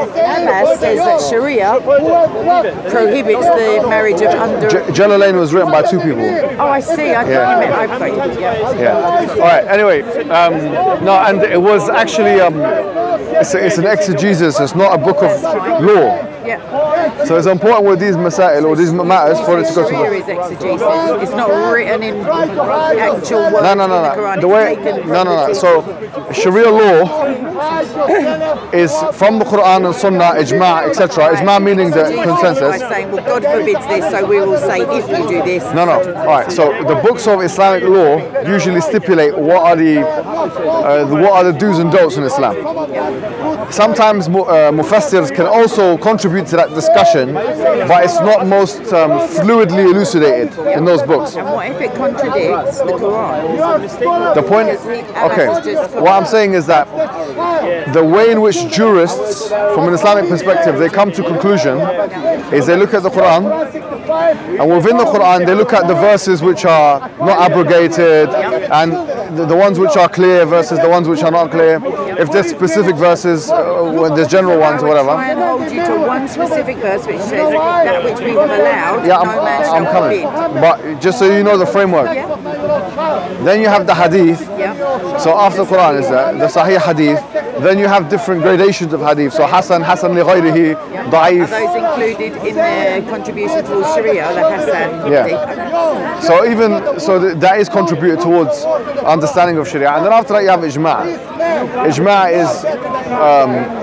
Hamas says that Sharia prohibits the marriage of under. Jalalain was written by two people. Oh, I see. I thought you meant I quoted. Yeah. All right. Anyway, no, and it was actually it's an exegesis. It's not a book of law. Yeah. So it's important with these masail or these matters for it to go to. Sharia is exegesis. It's not written in actual words. No. The way, no. So Sharia law is from the Quran and Sunnah, ijma', etc. Ijma' meaning the consensus. By saying, well, God forbids this, so we will say if you do this. No. All right. So the books of Islamic law usually stipulate what are the do's and don'ts in Islam. Sometimes mufassirs can also contribute to that discussion, but it's not most fluidly elucidated in those books. And what if it contradicts the Quran? The point, okay, what I'm saying is that the way in which jurists, from an Islamic perspective, they come to conclusion is they look at the Quran, and within the Quran they look at the verses which are not abrogated, and the ones which are clear versus the ones which are not clear. If there's specific verses, when there's general ones or whatever. I hold you to one specific verse which says that which we have allowed, Yeah, no man shall I'm coming. forbid. But just so you know the framework. Then you have the hadith. Yeah. So after Quran is the Sahih hadith. Then you have different gradations of hadith. So Hasan li ghayrihi, Are da'if. those included in the contribution towards Sharia, the Hassan? Yeah. So that is contributed towards understanding of Sharia. And then after that you have ijma'. Ijma' is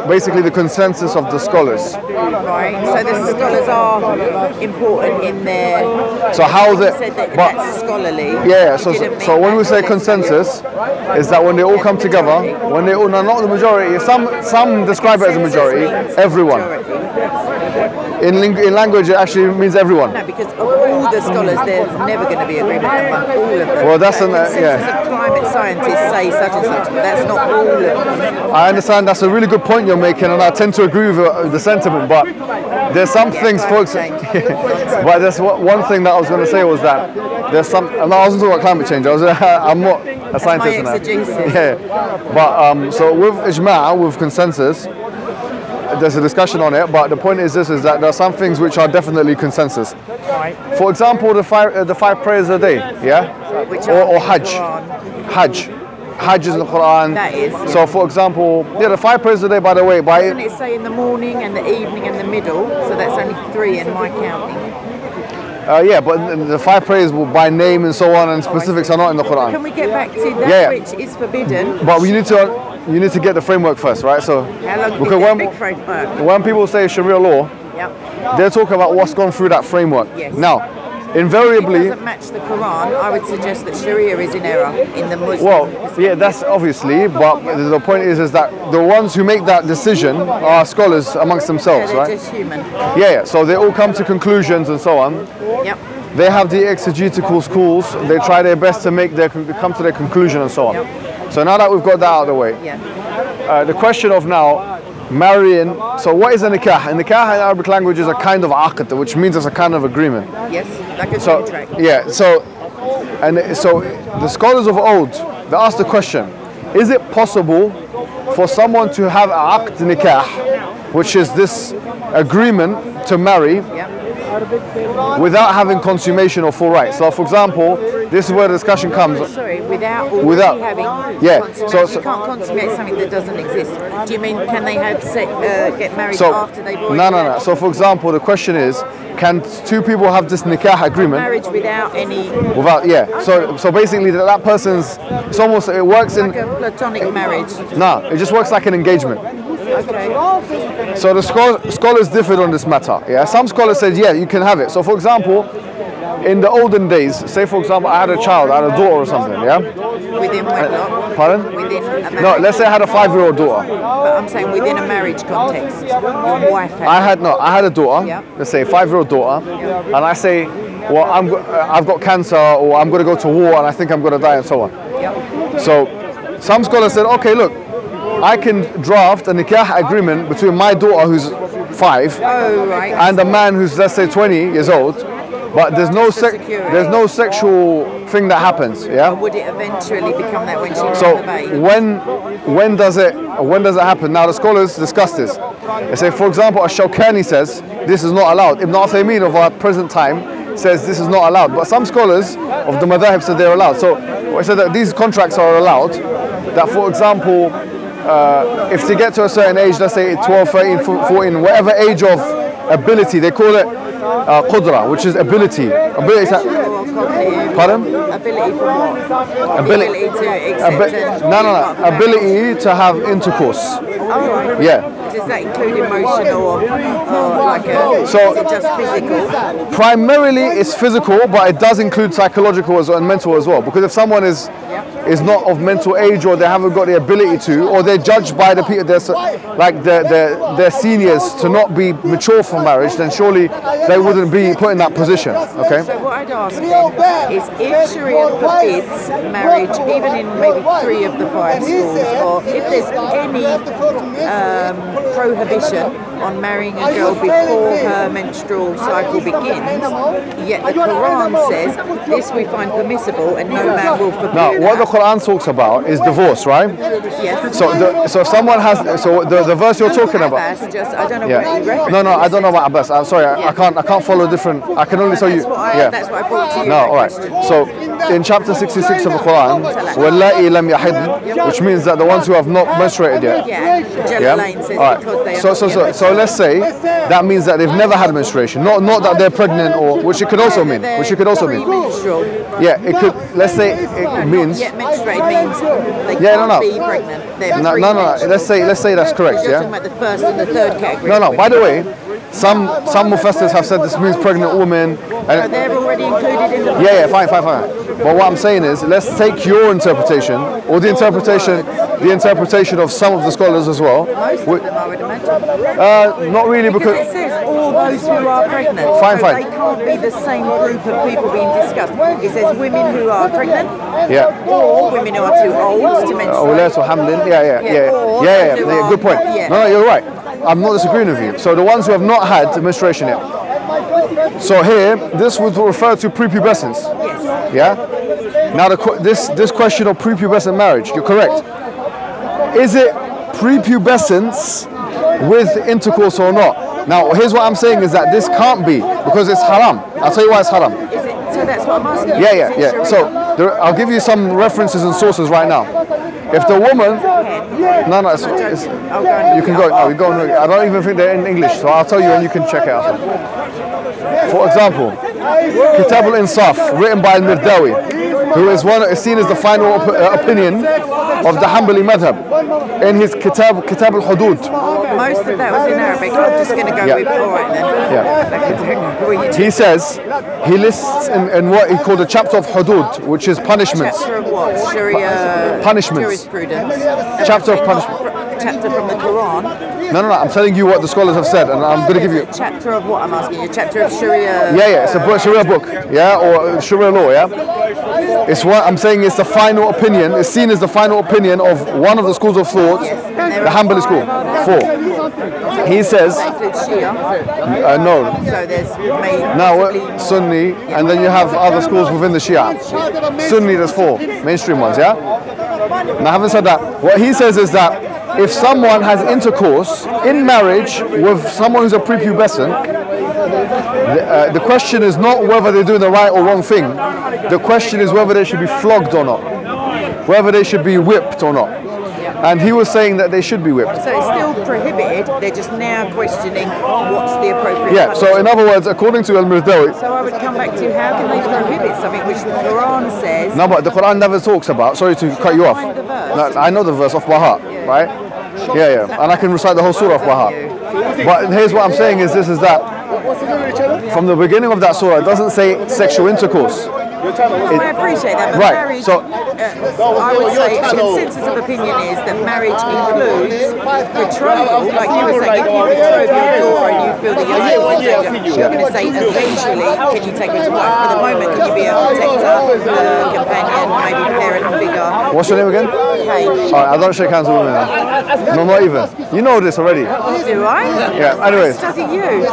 basically the consensus of the scholars. Right. So the scholars are important in their. So how you said that that's scholarly. Yeah. You didn't mean So when we that say necessarily. consensus, is that when they all come together, when they all, no, not the majority. Some describe it as a majority. Everyone. In language, it actually means everyone. No, because of all the scholars, there's never going to be agreement among all of them. Well, that's consensus of climate scientists say such and such, but that's not all of them. I understand that's a really good point you're making, and I tend to agree with the sentiment. But there's some things, folks. But there's one thing that I was going to say was that there's some. And I wasn't talking about climate change. I'm not a scientist. My exegesis. Yeah. But so with ijma', with consensus, there's a discussion on it. But the point is this: is that there are some things which are definitely consensus. For example, the five prayers a day. Yeah. Or Hajj. Hajj is in the Quran. That is. So, for example, the 5 prayers a day, by the way, Doesn't it say in the morning and the evening and the middle? So that's only 3 in my counting. yeah, but the 5 prayers by name and so on, and specifics are not in the Quran. Can we get back to that which is forbidden? But you need to get the framework first, right? So, How long because is big framework? when people say Sharia law, they're talking about what's gone through that framework. Yes. Now, If invariably, it doesn't match the Quran, I would suggest that Sharia is in error in the Muslim. well, yeah, that's obviously, but the point is that the ones who make that decision are scholars amongst themselves, they're right? just human. Yeah, so they all come to conclusions and so on. Yep. They have the exegetical schools. They try their best to come to their conclusion and so on. So now that we've got that out of the way, the question of now marrying. So what is a nikah? A nikah in Arabic language is a kind of aqd, which means it's a kind of agreement. Yes, like a So contract. yeah, so the scholars of old, they asked the question: is it possible for someone to have aqd nikah, which is this agreement to marry, without having consummation or full rights? So, for example, this is where the discussion comes. Sorry, without already having So you can't consummate something that doesn't exist. Do you mean can they have get married after they've already No. So, for example, the question is, can two people have this nikah agreement? marriage without any. Without, So basically, that person's. It's almost. It works like a platonic marriage. No, it just works like an engagement. Okay. So the scholars differed on this matter. Yeah, some scholars said, you can have it. So, for example, in the olden days, say for example, I had a child, I had a daughter or something. Yeah. Within wedlock. Pardon? Within a marriage. No, let's say I had a 5-year-old daughter. But I'm saying within a marriage context. Your wife had. I had a daughter. Let's say a 5-year-old daughter, and I say, well, I've got cancer, or I'm going to go to war, and I think I'm going to die, and so on. So, some scholars said, okay, look, I can draft a nikah agreement between my daughter, who's 5, and a man who's, let's say, 20 years old, but there's no sexual thing that happens. Yeah. Or would it eventually become that when she was So of age? when does it happen? Now the scholars discuss this. They say, for example, Ash-Shawkani says this is not allowed. Ibn Uthaymeen of our present time says this is not allowed. But some scholars of the madhahib said they're allowed. So I said that these contracts are allowed. That, for example, if they get to a certain age, let's say 12, 13, 14, whatever age of ability, they call it qudra, which is ability. Pardon? Ability for what? Ability to accept no. Ability to have intercourse. Oh, right. Yeah. Does that include emotional or like is it just physical? Primarily it's physical, but it does include psychological as well, and mental as well. Because if someone is not of mental age, or they haven't got the ability to, or they're judged by the people, their seniors to not be mature for marriage, then surely they wouldn't be put in that position. Okay. So what I'd ask then is, if Sharia forbids marriage, even in maybe 3 of the 5 schools, or if there's any prohibition on marrying a girl before her menstrual cycle begins, yet the Quran says this we find permissible and no man will forbid. Now, what the Quran talks about is divorce, right? Yes. So if someone has, so the verse you're talking about. Just, I don't know what you reference. No, I don't know about Abbas. I'm sorry, I can't follow different. I can only tell you. That's what I brought to you. No, all right. So in chapter 66 of the Quran, وَاللَّائِي لَمْ يَحِضْنَ, which means that the ones who have not menstruated yet. Yeah. Jalalain says all because they right. So let's say that means that they've never had menstruation, not that they're pregnant, or which it could also mean. Pre-menstrual. Yeah, it could. Let's say it means. Yet menstruate means they can't be pregnant. No. Let's say that's correct. You're Yeah. talking about the first and the third category. No. By the way, some mufassirs have said this means pregnant women. So they're already included in the. Yeah. Fine. But what I'm saying is, let's take your interpretation, or the interpretation of some of the scholars as well. Most of them, I would imagine. Not really, because it says all those who are pregnant. Fine. They can't be the same group of people being discussed. It says women who are pregnant. Yeah. Or women who are too old to menstruate. Yeah. Good point. No, you're right. I'm not disagreeing with you. So the ones who have not had menstruation yet. So here, this would refer to prepubescence. Yes. Yeah. Now this question of prepubescent marriage, you're correct. Is it prepubescence with intercourse or not? Now, here's what I'm saying is that this can't be, because it's haram. I'll tell you why it's haram. Is it, so that's what I'm asking you. Yeah. So I'll give you some references and sources right now. If the woman, you can go. No, you go. I don't even think they're in English, so I'll tell you and you can check it out. For example, Kitab al-Insaf, written by al-Mirdawi, who is seen as the final opinion of the Hanbali madhab, in his Kitab al-Hudud. Most of that was in Arabic. I'm just going to go with all right then. Yeah. He says, he lists in what he called a chapter of Hudud, which is punishments. Chapter of what? Sharia punishments. Jurisprudence. Chapter of punishment. Chapter from the Quran. No. I'm telling you what the scholars have said, and I'm going to give you. Chapter of what I'm asking you? Chapter of Sharia. Yeah. It's a Sharia book. Yeah, or Sharia law. Yeah. It's what I'm saying. It's the final opinion. It's seen as the final opinion of one of the schools of thought, the Hanbali school. 4. He says. No. So there's now Sunni, and then you have other schools within the Shia. Sunni, there's 4 mainstream ones. Yeah. Now, having said that, what he says is that if someone has intercourse in marriage with someone who's a prepubescent, the question is not whether they're doing the right or wrong thing. The question is whether they should be flogged or not, whether they should be whipped or not. And he was saying that they should be whipped. So it's still prohibited, they're just now questioning what's the appropriate punishment. So in other words, according to Al-Mirdawi... So I would come back to, how can they prohibit something which the Quran says... No, but the Quran never talks about... Sorry to cut you off. No, I know the verse off by heart, right? Yeah. And I can recite the whole surah off by heart. But here's what I'm saying is that from the beginning of that surah, it doesn't say sexual intercourse. I appreciate that, but marriage, I would say the consensus of opinion is that marriage includes betrothal. Like you were saying, if you betroth your daughter and you feel that you're going to say eventually, can you take her to wife? For the moment, can you be a protector, companion, maybe parent figure? What's your name again? Kate. Alright, I don't shake hands with women now. No, not even. You know this already. Do I? Yeah, anyways. Study you.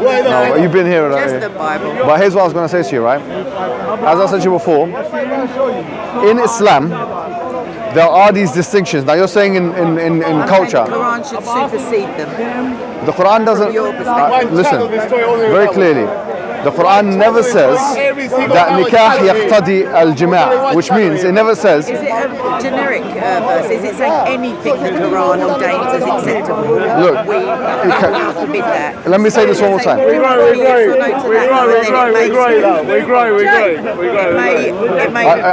No, you've been here already. Just the Bible. But here's what I was going to say to you, right? As I said to you before, in Islam, there are these distinctions. Now you're saying in culture. The Quran should supersede them. The Quran doesn't. Listen, very clearly. The Quran never says that nikah yaqtadi al-jima', which means it never says. Is it a generic verse? Is it saying anything the Quran ordains as acceptable? Look, we forbid that. Let me say this one more time. We grow.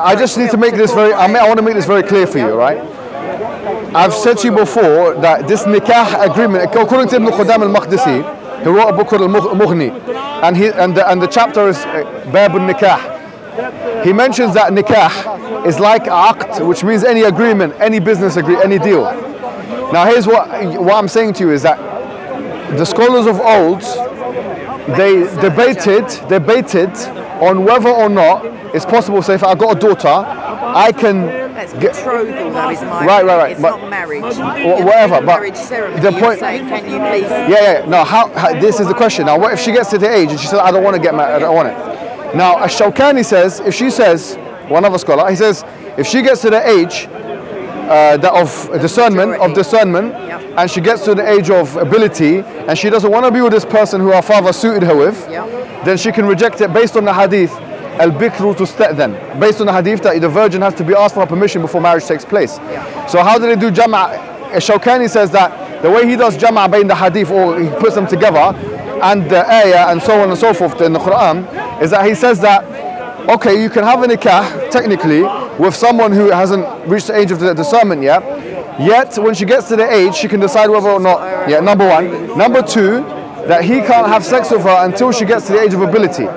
I just need to make this very. I want to make this very clear for you, right? I've said to you before that this nikah agreement, according to Ibn Qudam al-Maqdisi, he wrote a book called Al-Mughni, and the chapter is Bab al-Nikah. He mentions that nikah is like aqd, which means any agreement, any business agreement, any deal. Now here's what I'm saying to you is that the scholars of old, they debated on whether or not it's possible. Say if I got a daughter, I can. That's betrothal, though, isn't it? Right. It's not marriage. Whatever. But marriage ceremony. the point. Say, can you please? Yeah. No. How? This is the question. Now, what if she gets to the age and she says, "I don't want to get married. I don't want it." Now, Ash-Shawkani says, if she says, one other scholar, he says, if she gets to the age of discernment, and she gets to the age of ability, and she doesn't want to be with this person who her father suited her with, then she can reject it based on the hadith. Al-Bikru tusta'dhan, based on the hadith that the virgin has to be asked for permission before marriage takes place. So how do they do jama'? Shawkani says that the way he does jama' between the hadith, or he puts them together, and the ayah and so on and so forth in the Quran, is that he says that, okay, you can have a nikah, technically, with someone who hasn't reached the age of the discernment yet when she gets to the age, she can decide whether or not, number one. Number two, that he can't have sex with her until she gets to the age of ability.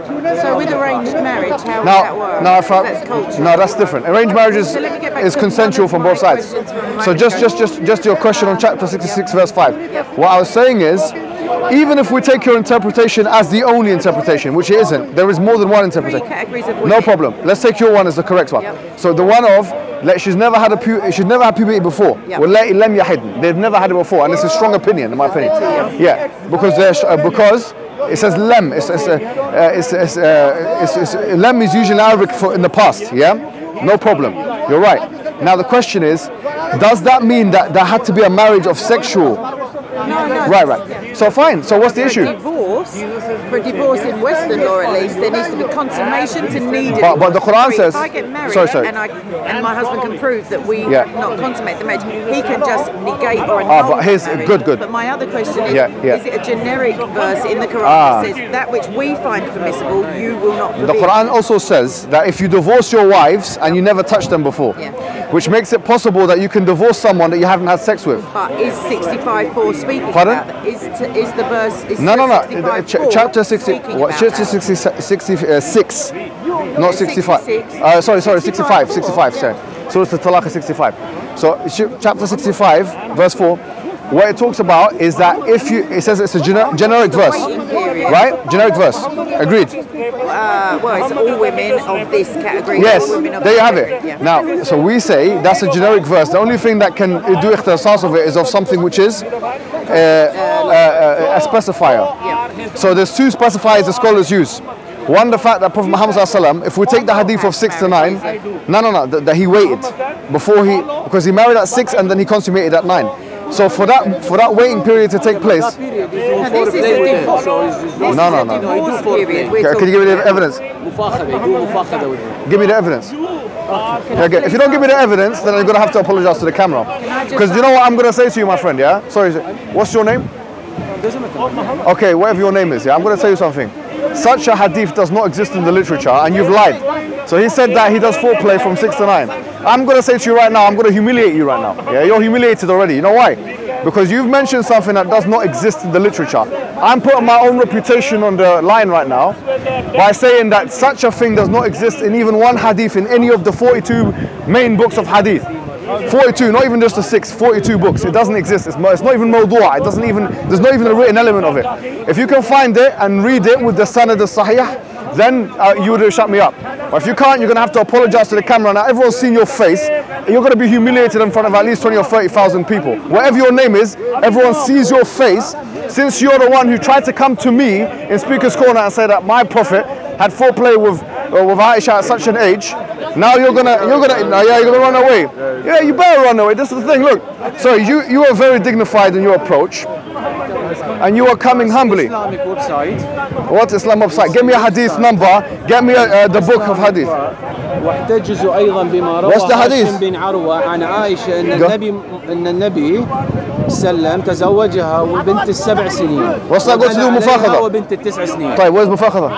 So with arranged marriage, how would that work? No, that's different. Arranged marriage is consensual from both sides. So just your question on chapter 66 verse 5. What I was saying is, even if we take your interpretation as the only interpretation, which it isn't, there is more than one interpretation. No problem. Let's take your one as the correct one. So the one of she's never had puberty before. They've never had it before, and it's a strong opinion, in my opinion. Yeah, because it says lem. Lem is usually Arabic in the past. Yeah, no problem. You're right. Now the question is, does that mean that there had to be a marriage of sexual? No. Right. So fine. So what's the issue? For divorce in Western law, at least, there needs to be consummation to need it. But the Quran says. If I get married and my husband can prove that we have not consummated the marriage, he can just negate or annul but here's marriage. Good. But my other question is it a generic verse in the Quran that says that which we find permissible, you will not forbid? The Quran also says that if you divorce your wives and you never touched them before, which makes it possible that you can divorce someone that you haven't had sex with. But is 65:4 speaking Pardon? about that? Is the verse? No. Chapter 66, not 65. Sorry, 65. Sorry. So it's the Talaq 65. So chapter 65, verse 4. What it talks about is that it says it's a generic verse, right? Generic verse. Agreed. Well, it's all women of this category. Yes, there you have it. Yeah. Now, so we say that's a generic verse. The only thing that can do ikhtisas of it is of something which is a specifier. So there's two specifiers the scholars use. One, the fact that Prophet Muhammad ﷺ, if we take the hadith of 6 to 9, that he waited because he married at 6 and then he consummated at 9. So for that waiting period to take place. This is a divorce. No. Can you give me the evidence? Give me the evidence. Okay. If you don't give me the evidence, then I'm going to have to apologize to the camera. Because you know what I'm going to say to you, my friend, yeah? Sorry, what's your name? Okay, whatever your name is, yeah? I'm going to tell you something. Such a hadith does not exist in the literature, and you've lied. So he said that he does foreplay from 6 to 9. I'm going to say to you right now, I'm going to humiliate you right now. Yeah, you're humiliated already. You know why? Because you've mentioned something that does not exist in the literature. I'm putting my own reputation on the line right now by saying that such a thing does not exist in even one hadith in any of the 42 main books of hadith. 42, not even just the 6, 42 books. It doesn't exist. It's not even mawdu'a. There's not even a written element of it. If you can find it and read it with the sanad al-sahih, then you would have shut me up. But if you can't, you're going to have to apologize to the camera. Now everyone's seen your face. You're going to be humiliated in front of at least 20 or 30,000 people. Whatever your name is, everyone sees your face. Since you're the one who tried to come to me in Speaker's Corner and say that my prophet had foreplay with with Aisha at such an age, now you're gonna run away. Yeah, you better run away. This is the thing. Look, so you are very dignified in your approach, and you are coming humbly. Islamic website. What Islam website? Give me a hadith number. Get me the book of hadith. واحتجزوا أيضا بما روى هاشم بن عروة عن عائشة أن النبي سلم تزوجها وبنت ال7 سنين. وصل قلت له مفاخذة. وبنت ال9 سنين. طيب where's مفاخذة؟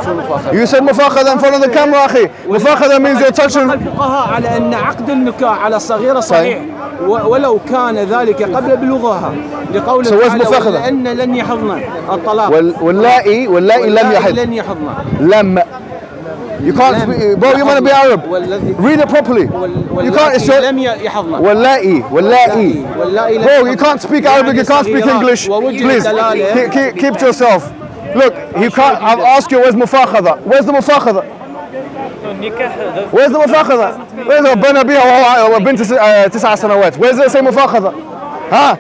شو مفاخذة؟ You said مفاخذة in front of the camera أخي. مفاخذة means you're touching. الفقهاء على أن عقد النكاح على الصغيرة صحيح ولو كان ذلك قبل بلوغها لقوله تعالى لأن لن يحضن الطلاق. واللائي لن يحضن. لم. You can't speak, bro, you want to be Arab. Read it properly. You can't, it's your... Wallahi. Bro, you can't speak Arabic, you can't speak English. Please, keep to yourself. Look, you can't, I've asked you, where's Mufakhadha? Where's the Mufakhadha? Where's the Mufakhadha? Where's the Bana Biha wa bint 9 sanawat? Where's it say Mufakhadha? Huh?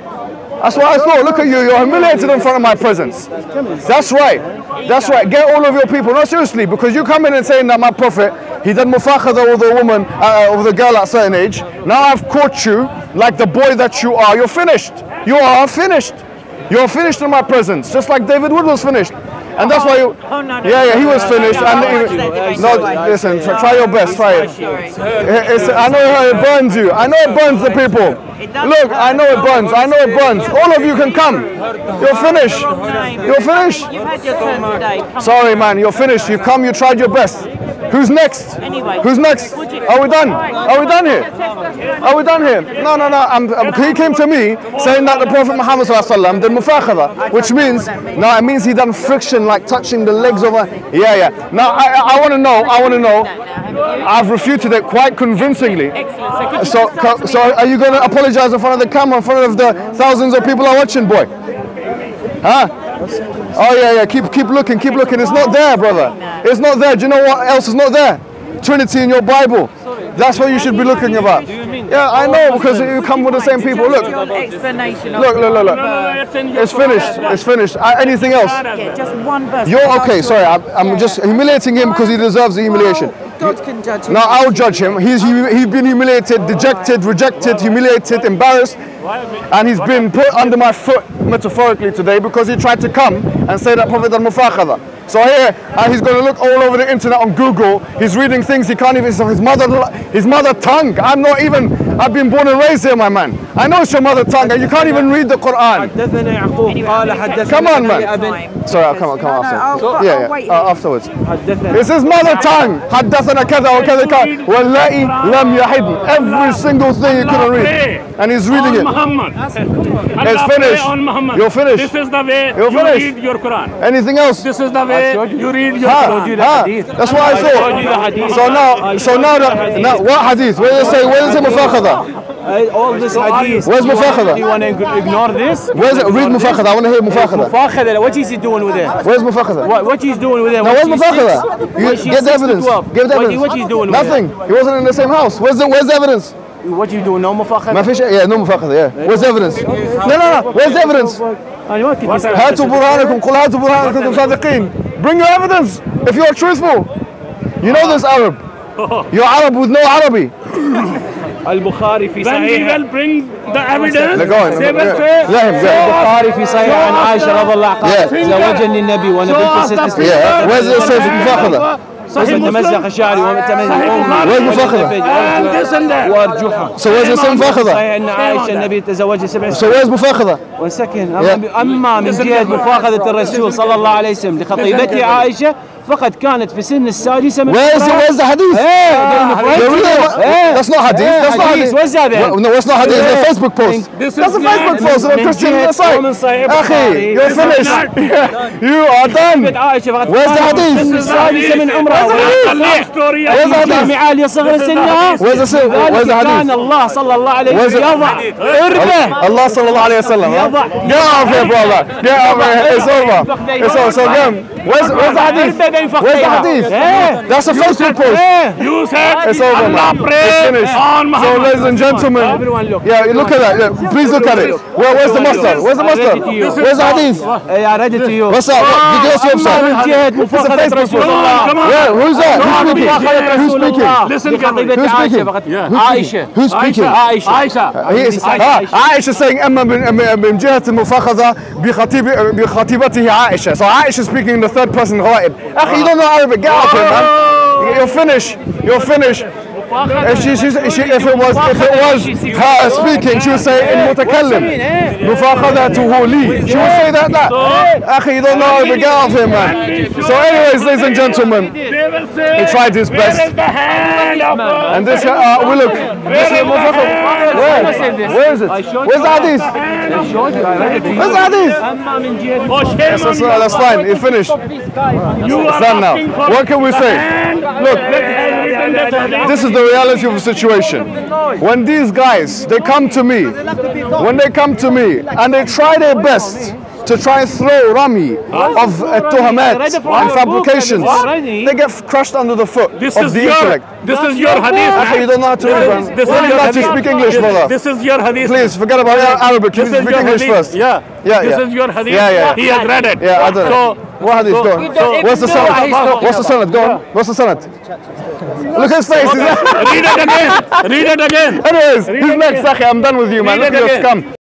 That's what I thought. Look at you, you're humiliated in front of my presence. That's right. That's right. Get all of your people. No, seriously, because you come in and saying that my prophet, he did mufakhadha with the woman, with the girl at a certain age. Now I've caught you like the boy that you are. You're finished. You are finished. You're finished in my presence, just like David Wood was finished. And that's why you, yeah, he was finished. Listen, try your best, try it. I know it burns you. I know it burns the people. Look, I know it burns. All of you can come. You're finished. You're finished. Sorry, man, you're finished. You've come, you tried your best. Who's next? Who's next? Are we done? Are we done here? Are we done here? No. He came to me saying that the Prophet Muhammad ﷺ did mufakhadha, which means, no, it means he done friction like touching the legs of a, yeah. Now, I want to know. I've refuted it quite convincingly. So are you going to apologize in front of the camera, in front of the thousands of people are watching, boy? Huh? Oh yeah. Keep looking. It's not there, brother. It's not there. Do you know what else is not there? Trinity in your Bible. That's what you should be looking about. Yeah, I know, because you come with the same people. Look. Look. It's finished. Anything else? Just one verse. You're okay. Sorry, I'm just humiliating him because he deserves the humiliation. God can judge him. No, I'll judge him. He's been humiliated, dejected, rejected, humiliated, embarrassed, and he's been put under my foot metaphorically today because he tried to come and say that Prophet al-Mufakhadha. So here, he's going to look all over the internet on Google. He's reading things he can't even. So his mother tongue. I've been born and raised here, my man. I know it's your mother tongue, and you can't even read the Quran. Come on, man. Sorry, I'll come after. Yeah. Afterwards. It's his mother tongue. حدثنا كذا وكذا كذا واللائي لم يحضن. Every single thing you couldn't read, and he's reading it. It's finished. You're finished. This is the way you read your Quran. Anything else? This is the way you read your Quran. That's what I thought. So now what hadith? Where does it say mufakhadha? All this hadith. Where's mufakhadha? Do you want to ignore this? Where's it? Read mufakhadha. I want to hear mufakhadha. Mufakhadha. What is he doing with it? Where's mufakhadha? What he's doing with it? Now where's mufakhadha? Get the evidence. Give the evidence. What he's doing with Nothing. He wasn't in the same house. Where's the evidence? What are you doing? No mufakhadha? Yeah, no mufakhadha. Yeah. Where's the evidence? No. Where's the evidence? هاتوا برهانكم. قل هاتوا برهانكم كنتم صادقين. Bring your evidence if you're truthful. You know this Arab. You're Arab with no Arabi. البخاري في صحيح. When he will bring the evidence, let him البخاري في صحيح عن عائشة رضي الله عنها زوجني النبي وانا بنت 6 سنين. Where's it say mufakhadha? تمزق شعري وتمزق وين مفاخذة؟ وارجوها. So where's the same مفاخذة؟ صحيح ان عائشة النبي تزوجها 7 سنين. So where's مفاخذة؟ وسكن اما من جهة مفاخذة الرسول صلى الله عليه وسلم لخطيبته عائشة فقد كانت في سن السادسة من Where's the hadith? That's not hadith. That's not hadith. Where's that? No, it's not hadith. It's a Facebook post. That's a Facebook post on a Christian site. Akhi, you're finished. You are done. Where's the hadith? السادسة من عمرها. عالية صغر سنها. Where's the hadith? كان الله صلى الله عليه وسلم يضع إربه. Allah صلى الله عليه وسلم. Get off here, brother. Get off here. It's over. So Where's the hadith? Where's the hadith? That's the first post. You said it's over, Allah man. pray It's finished. on So, Muhammad. ladies and gentlemen, yeah, look at that. Yeah, please look at it. Where's the mustard? Where's the mustard? Where's the hadith? Hey, I read it to you. What's up? Did you also website? It's a Facebook post. Yeah, who's that? Who's speaking? Listen, Who's speaking? Aisha saying أما من جهة المفاخذة بخطيبته عائشة. So Aisha is speaking in the third person غائب. أخي, you don't know Arabic. Get out here, man. You're finished. You're finished. If it was her speaking, she would say in متكلم مفاخذته لي. She would say that. أخي, you don't know Arabic. Get out here, man. So anyways, ladies and gentlemen, he tried his best. And this, we look. Where is it? Where's the hadith? Where's the hadith? That's fine. It's finished. It's done now. What can we say? Look, this is the reality of the situation. When these guys, they come to me, and they try their best to try and throw Rami of tuhamat and fabrications, they get crushed under the foot of the intellect. This is your hadith. You don't know how to read, man. You don't know how to speak English, brother. This is your hadith. Please, forget about Arabic. Can you speak English first? Yeah. This is your hadith. Yeah. He has read it. Yeah, I don't know. What hadith? Go on. What's the sanad? What's the sanad? Go on. What's the sanad? Look at his face. Read it again. Read it again. Anyways, who's next, Akhi? I'm done with you, man. Look at your scum.